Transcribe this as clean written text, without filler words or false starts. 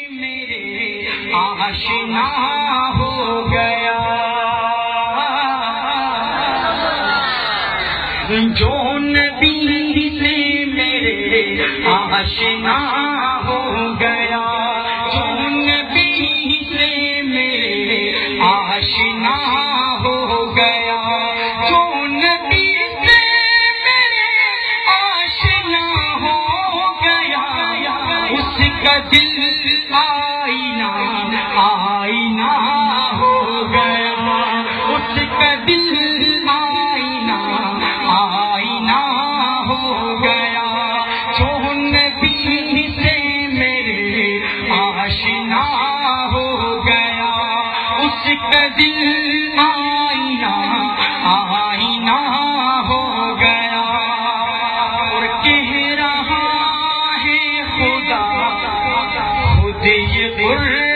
میرے آشنا ہو گیا، جو نبی سے میرے آشنا ہو گیا، جو نبی سے میرے آشنا ہو گیا، جو نبی سے میرے آشنا ہو گیا، اس کا دل آئینہ آئینہ ہو گیا، اس کا دل آئینہ آئینہ ہو گیا، جو نبی سے میرے آشنا ہو گیا، اس کا دل آئینہ آئینہ ہو گیا، اور کہہ رہا ہے خدا خود یہ